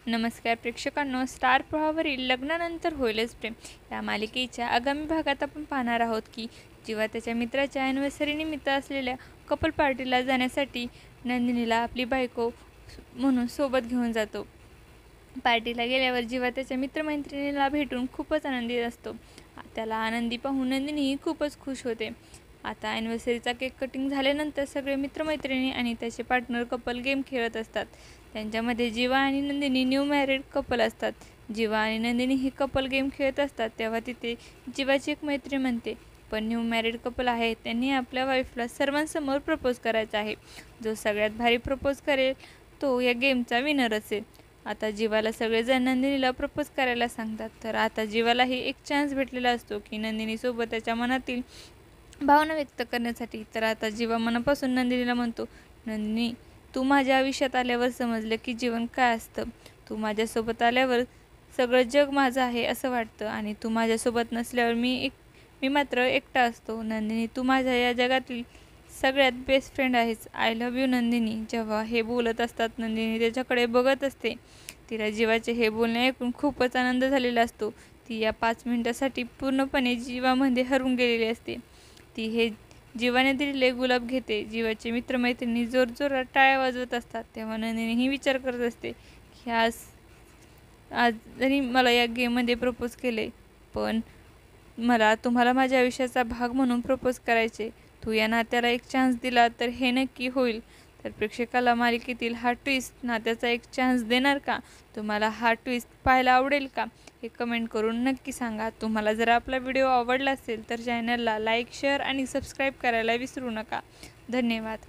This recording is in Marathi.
नमस्कार प्रेक्षकांनो, स्टार प्रवाहावरील लग्नानंतर होईलच प्रेम या मालिकेच्या आगामी भागात आपण पाहणार आहोत की जेव्हा त्याच्या मित्राच्या ॲनिव्हर्सरीनिमित्त असलेल्या कपल पार्टीला जाण्यासाठी नंदिनीला आपली बायको म्हणून सोबत घेऊन जातो. पार्टीला गेल्यावर जेव्हा त्याच्या मित्रमैत्रिणीला भेटून खूपच आनंदित असतो. त्याला आनंदी पाहून नंदिनीही खूपच खुश होते. आता ॲनिव्हर्सरीचा केक कटिंग झाल्यानंतर सगळे मित्रमैत्रिणी आणि त्याचे पार्टनर कपल गेम खेळत असतात. त्यांच्यामध्ये जीवा आणि नंदिनी न्यू मॅरिड कपल असतात. जीवा आणि नंदिनी ही कपल गेम खेळत असतात तेव्हा तिथे जीवाची एक मैत्री म्हणते, पण न्यू मॅरिड कपल आहे त्यांनी आपल्या वाईफला सर्वांसमोर प्रपोज करायचा आहे. जो सगळ्यात भारी प्रपोज करेल तो या गेमचा विनर असेल. आता जीवाला सगळेजण नंदिनीला प्रपोज करायला सांगतात. तर आता जीवालाही एक चान्स भेटलेला असतो की नंदिनीसोबत त्याच्या मनातील भावना व्यक्त करण्यासाठी. तर आता जीवा मनापासून नंदिनीला म्हणतो, नंदिनी, तू माझ्या आयुष्यात आल्यावर समजलं की जीवन काय असतं. तू माझ्यासोबत आल्यावर सगळं जग माझं आहे असं वाटतं आणि तू माझ्यासोबत नसल्यावर मी मात्र एकटा असतो. नंदिनी, तू माझ्या या जगातील सगळ्यात बेस्ट फ्रेंड आहेस. I love you Nandini. जेव्हा हे बोलत असतात नंदिनी त्याच्याकडे बघत असते. तिला जीवाचे हे बोलणे ऐकून खूपच आनंद झालेला असतो. ती या 5 मिनिटासाठी पूर्णपणे जीवामध्ये हरवून गेलेली असते. ती हे जीवाने दिलेले गुलाब घेते. जीवाचे मित्रमैत्रिणी जोरजोरात टाळ्या वाजवत असतात. तेव्हा नंदिनीही विचार करत असते की आज जरी मला या गेममध्ये प्रपोज केले, पण मला तुम्हाला माझ्या आयुष्याचा भाग म्हणून प्रपोज करायचे. तू या नात्याला एक चान्स दिला तर हे नक्की होईल. तर प्रेक्षकाला मालिकेतील हा ट्विस्ट नात्याचा एक चान्स देणार का? तुम्हाला हा ट्विस्ट पाहायला आवडेल का? हे कमेंट करून नक्की सांगा. तुम्हाला जर आपला व्हिडिओ आवडला असेल तर चॅनलला लाईक, शेअर आणि सबस्क्राईब करायला विसरू नका. धन्यवाद.